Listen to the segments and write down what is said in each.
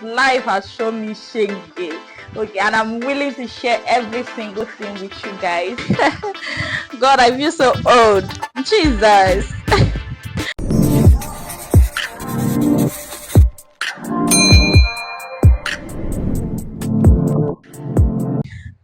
life has shown me shege. Okay, and I'm willing to share every single thing with you guys. God, I feel so old. Jesus.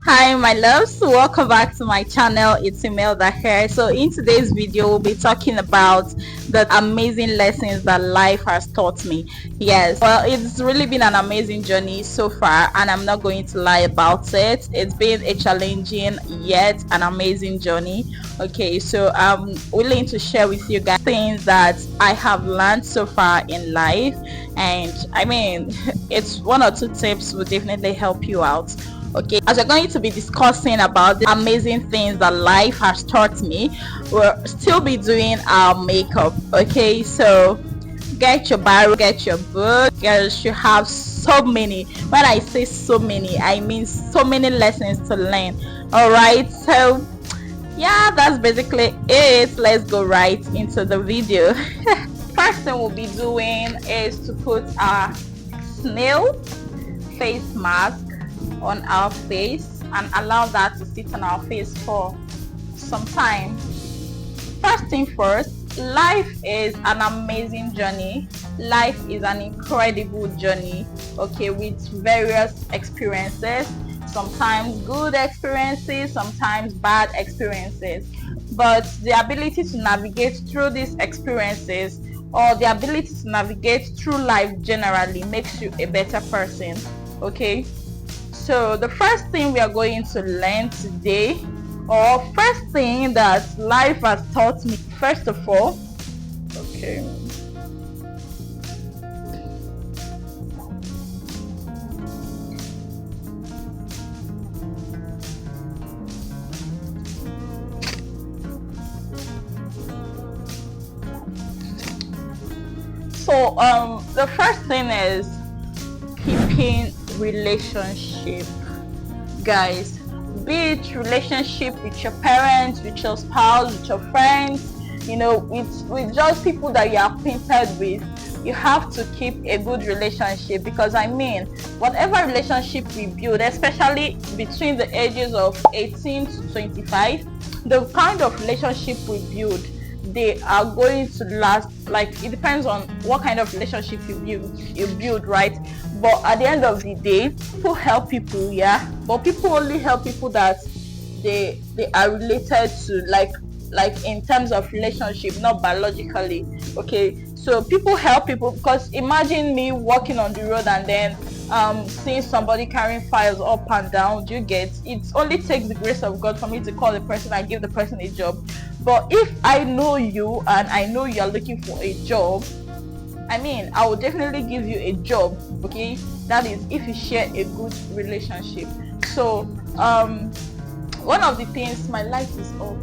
Hi my loves, welcome back to my channel. It's Imelda here. So in today's video we'll be talking about the amazing lessons that life has taught me. Yes, well, it's really been an amazing journey so far, and I'm not going to lie about it. It's been a challenging yet an amazing journey. Okay, so I'm willing to share with you guys things that I have learned so far in life, and I mean it's one or two tips will definitely help you out. Okay, as we're going to be discussing about the amazing things that life has taught me, we'll still be doing our makeup. Okay, so get your Bible, get your book. Girls should have so many. When I say so many, I mean so many lessons to learn. All right, so yeah, that's basically it. Let's go right into the video. First thing we'll be doing is to put our snail face mask on our face and allow that to sit on our face for some time. First thing first, life is an amazing journey. Life is an incredible journey, okay, with various experiences, sometimes good experiences, sometimes bad experiences, but the ability to navigate through these experiences, or the ability to navigate through life generally, makes you a better person. Okay, so the first thing we are going to learn today, or first thing that life has taught me, first of all, okay, so the first thing is keeping relationship. Guys, be it relationship with your parents, with your spouse, with your friends, you know, with just people that you are acquainted with, you have to keep a good relationship, because I mean, whatever relationship we build, especially between the ages of 18 to 25, the kind of relationship we build, they are going to last. Like, it depends on what kind of relationship you build, right? But at the end of the day, people help people, yeah, but people only help people that they are related to, like in terms of relationship, not biologically. Okay, so people help people, because imagine me walking on the road and then seeing somebody carrying files up and down. Do you get it? Only takes the grace of God for me to call the person and give the person a job. But if I know you and I know you are looking for a job, I mean, I will definitely give you a job. Okay, that is if you share a good relationship. So one of the things, my light is off.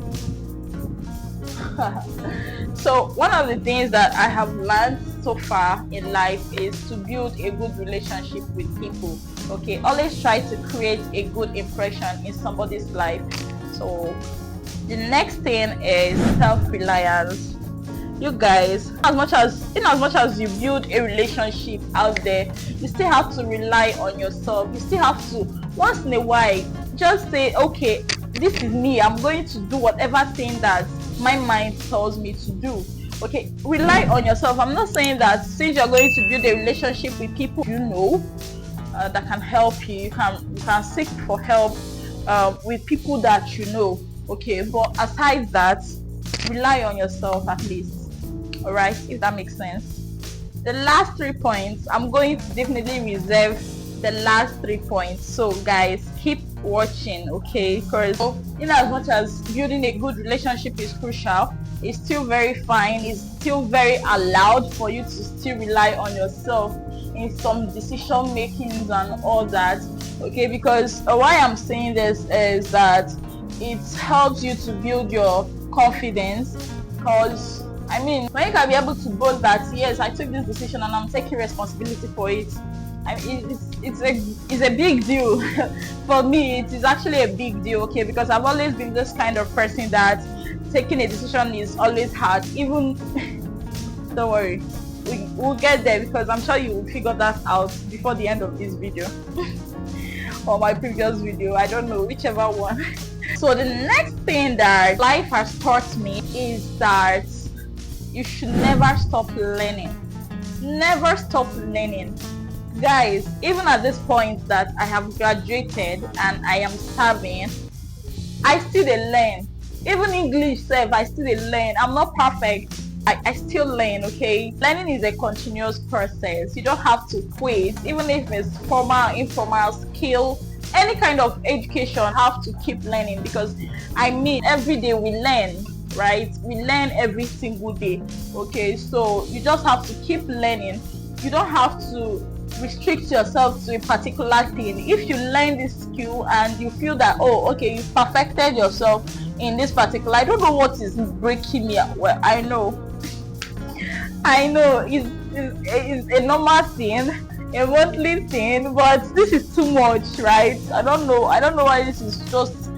So one of the things that I have learned so far in life is to build a good relationship with people. Okay, always try to create a good impression in somebody's life. So the next thing is self-reliance. You guys, in as much as you build a relationship out there, you still have to rely on yourself. You still have to, once in a while, just say, okay, this is me, I'm going to do whatever thing that my mind tells me to do. Okay, rely on yourself. I'm not saying that since you're going to build a relationship with people you know that can help you, you can seek for help with people that you know. Okay, but aside that, rely on yourself at least. All right, if that makes sense. The last 3 points, I'm going to definitely reserve the last 3 points. So guys, keep watching, okay? Because in as much as building a good relationship is crucial, it's still very fine, it's still very allowed for you to still rely on yourself in some decision makings and all that. Okay, because why I'm saying this is that it helps you to build your confidence. Because I mean, when you can be able to boast that yes, I took this decision and I'm taking responsibility for it, I mean, it's a big deal. For me, it is actually a big deal. Okay, because I've always been this kind of person that taking a decision is always hard. Even don't worry, we'll get there, because I'm sure you will figure that out before the end of this video or my previous video, I don't know, whichever one. So the next thing that life has taught me is that you should never stop learning. Never stop learning. Guys, even at this point that I have graduated and I am serving, I still learn. Even English self, I still learn. I'm not perfect. I still learn, okay? Learning is a continuous process. You don't have to quit, even if it's formal, informal, skill, any kind of education, have to keep learning, because I mean, every day we learn, right? We learn every single day, okay? So you just have to keep learning. You don't have to restrict yourself to a particular thing. If you learn this skill and you feel that, oh, okay, you've perfected yourself in this particular, I don't know what is breaking me. Well, I know it's a normal thing, a monthly thing, but this is too much, right? I don't know why this is just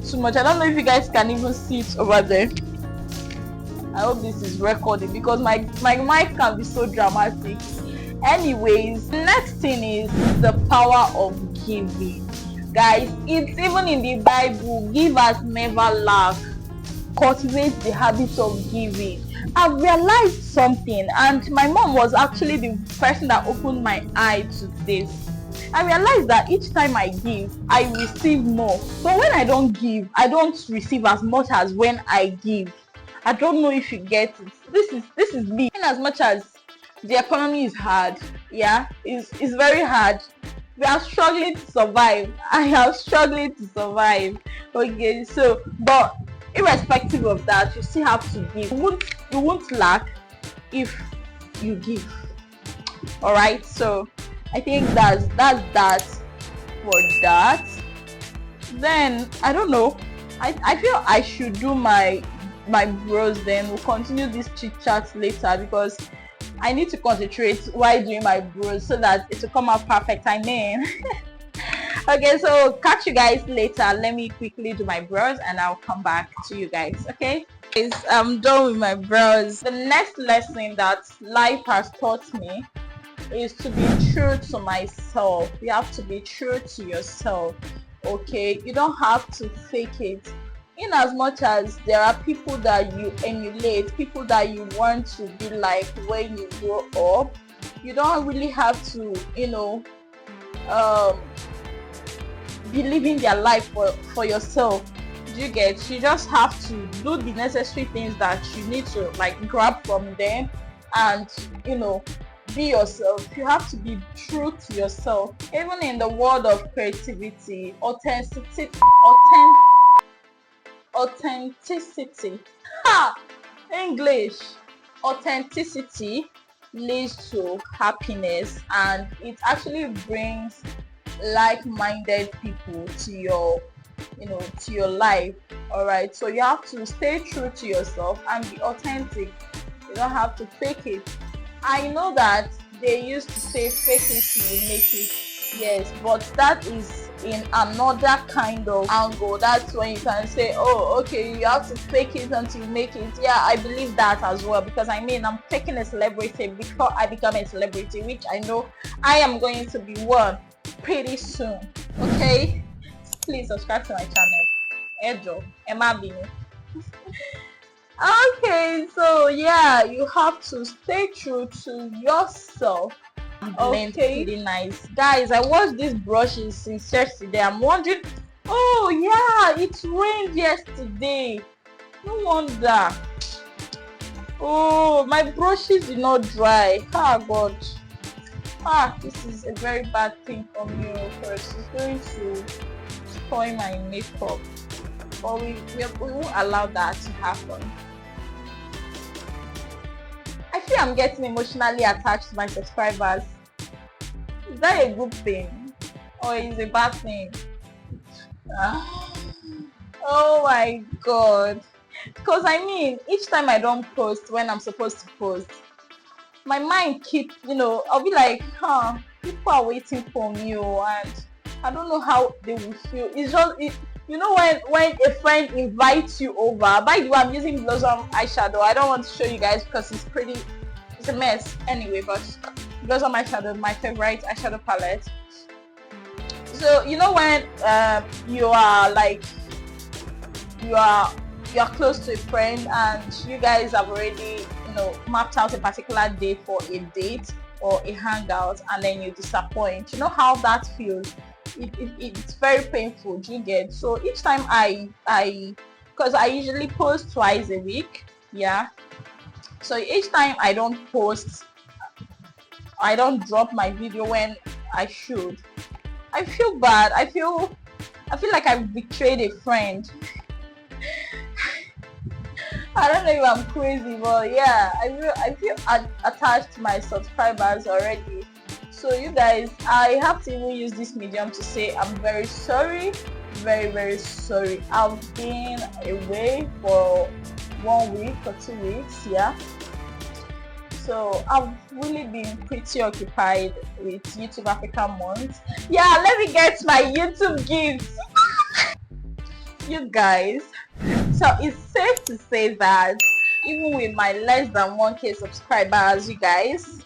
too much. I don't know if you guys can even see it over there. I hope this is recording, because my mic can be so dramatic. Anyways, next thing is the power of giving. Guys, it's even in the Bible, givers never lack. Cultivate the habit of giving. I've realized something, and my mom was actually the person that opened my eye to this. I realized that each time I give, I receive more. But when I don't give, I don't receive as much as when I give. I don't know if you get it. This is me. In as much as the economy is hard, yeah, it's very hard. We are struggling to survive. I am struggling to survive. Okay, so but irrespective of that, you still have to give. You won't lack if you give. All right, so I think that's that for that. Then I don't know, I feel I should do my bros, then we'll continue this chit chat later, because I need to concentrate while doing my bros so that it will come out perfect. I mean okay, so catch you guys later. Let me quickly do my bros and I'll come back to you guys. Okay guys, I'm done with my bros. The next lesson that life has taught me is to be true to myself. You have to be true to yourself, okay? You don't have to fake it. In as much as there are people that you emulate, people that you want to be like when you grow up, you don't really have to, be living their life for yourself. Do you get? You just have to do the necessary things that you need to like grab from them, and be yourself. You have to be true to yourself. Even in the world of creativity, authenticity. English. Authenticity leads to happiness, and it actually brings like-minded people to your life. All right, so you have to stay true to yourself and be authentic. You don't have to fake it. I know that they used to say fake it till you make it. Yes, but that is in another kind of angle. That's when you can say, oh, okay, you have to fake it until you make it. Yeah, I believe that as well, because I mean, I'm faking a celebrity before I become a celebrity, which I know I am going to be one pretty soon. Okay, please subscribe to my channel. Ejo, Emma Bini. Okay, so yeah, you have to stay true to yourself. Okay, really nice. Guys, I watched these brushes since yesterday. I'm wondering, oh yeah, it rained yesterday. No wonder. Oh, my brushes did not dry. God. This is a very bad thing for me, because it's going to spoil my makeup. But we won't allow that to happen. I feel I'm getting emotionally attached to my subscribers. Is that a good thing or is it a bad thing? Oh my god. Because I mean, each time I don't post when I'm supposed to post, my mind keep, I'll be like, people are waiting for me, and I don't know how they will feel. It's just, when a friend invites you over. By the way, I'm using Blossom eyeshadow. I don't want to show you guys because it's It's a mess anyway, but those are my shadow, my favorite eyeshadow palette. So you know when you are like you are close to a friend and you guys have already mapped out a particular day for a date or a hangout, and then you disappoint. You know how that feels. It's very painful. Do you get? So each time because I usually post twice a week, yeah, so each time I don't drop my video when I should, I feel bad. I feel like I've betrayed a friend. I don't know if I'm crazy, but yeah, I feel attached to my subscribers already. So you guys, I have to even use this medium to say I'm very sorry, very sorry. I've been away for 1 week or 2 weeks, yeah. So I've really been pretty occupied with YouTube Africa month. Yeah, let me get my YouTube gifts. You guys, so it's safe to say that even with my less than 1k subscribers, you guys,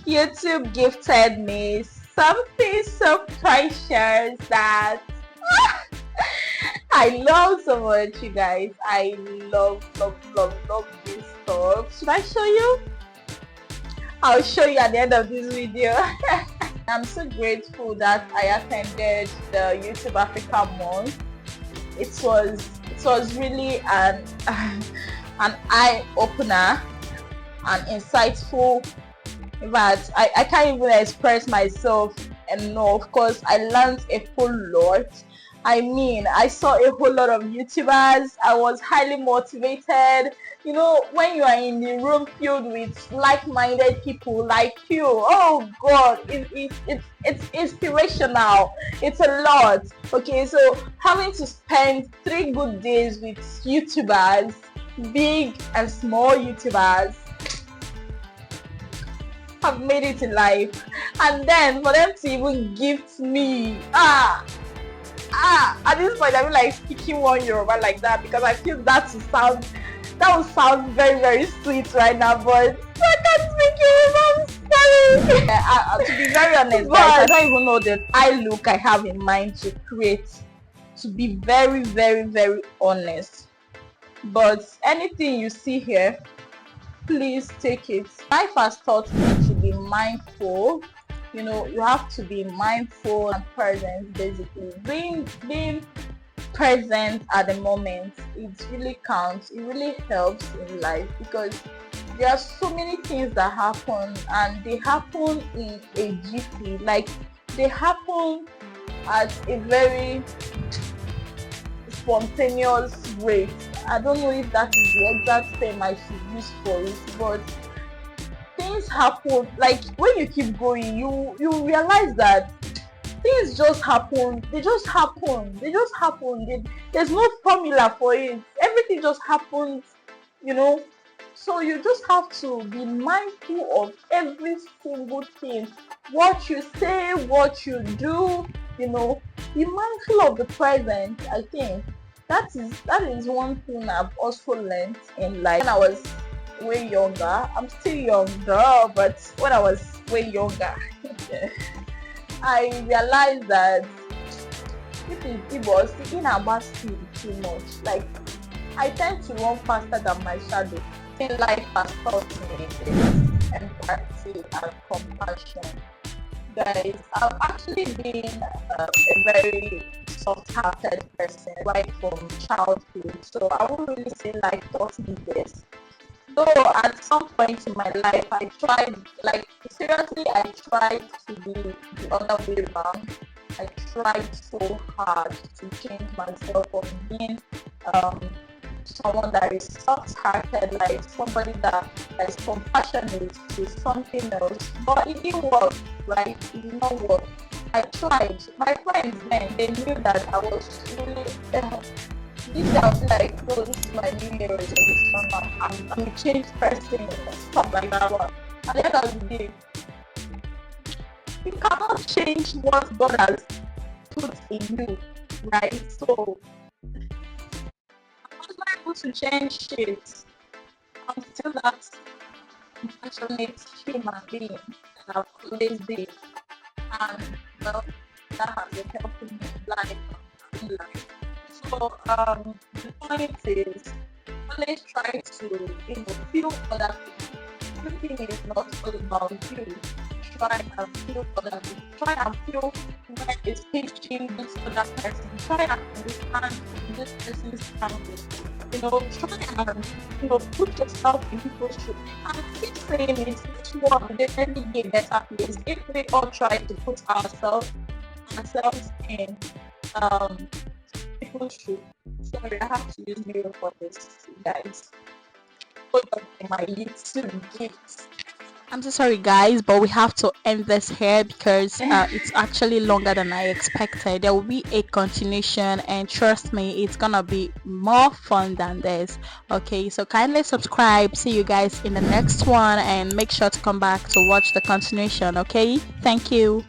YouTube gifted me something so precious that I love so much, you guys. I love this stuff. Should I show you? I'll show you at the end of this video. I'm so grateful that I attended the YouTube Africa month. It was really an eye opener, and insightful. But I can't even express myself enough because I learned a whole lot. I mean, I saw a whole lot of YouTubers. I was highly motivated. You know, when you are in the room filled with like-minded people like you, oh God, it's inspirational. It's a lot. Okay, so having to spend 3 good days with YouTubers, big and small YouTubers, have made it in life, and then for them to even gift me at this point I feel like speaking one Yoruba like that, because I feel that would sound very sweet right now, but I can't speak Yoruba, I'm sorry. To be very honest, guys, I don't even know the eye look I have in mind to create, to be very honest. But anything you see here, please take it. Life has taught me to be mindful. You know, you have to be mindful and present. Basically, being present at the moment, it really counts. It really helps in life, because there are so many things that happen, and they happen in a jiffy. Like, they happen at a very spontaneous rate. I don't know if that is the exact term I should use for it, but things happen. Like, when you keep going, you realize that things just happen. They just happen. There's no formula for it. Everything just happens, you know. So you just have to be mindful of every single thing, what you say, what you do, you know. Be mindful of the present. I think that is one thing I've also learned in life. When I was way younger, I'm still younger, but when I was way younger, I realized that it was thinking about speed too much. Like, I tend to run faster than my shadow. In life has taught me is empathy and compassion. Guys, I've actually been a very soft-hearted person right from childhood, so I won't really say life taught me this. Though at some point in my life, I tried, like, seriously, I tried to be the other way around. I tried so hard to change myself from being someone that is soft-hearted, like somebody that is compassionate, to something else. But it didn't work, right? It did not work. I tried. My friends then, they knew that I was really this I was like, oh, this is my new year resolution. I'm a changed person, stuff like that one. At the end of the day, you cannot change what God has put in you, right? So I was not able to change shit. I'm still that passionate human being that I've always been. And well, that has been helping me in life. So the point is always try to feel other people. Everything is not all about you. Try and feel other people. Try and feel where it's pitching this other person. Try and understand this person's standing. Try and put yourself in people's shoes. And keep saying it, each one definitely be a better place. If we all try to put ourselves in people's shoes. Sorry, I have to use mirror for this, guys. Hold on to my little gifts. I'm so sorry, guys, but we have to end this here because it's actually longer than I expected. There will be a continuation, and trust me, it's gonna be more fun than this. Okay, so kindly subscribe. See you guys in the next one, and make sure to come back to watch the continuation. Okay, thank you.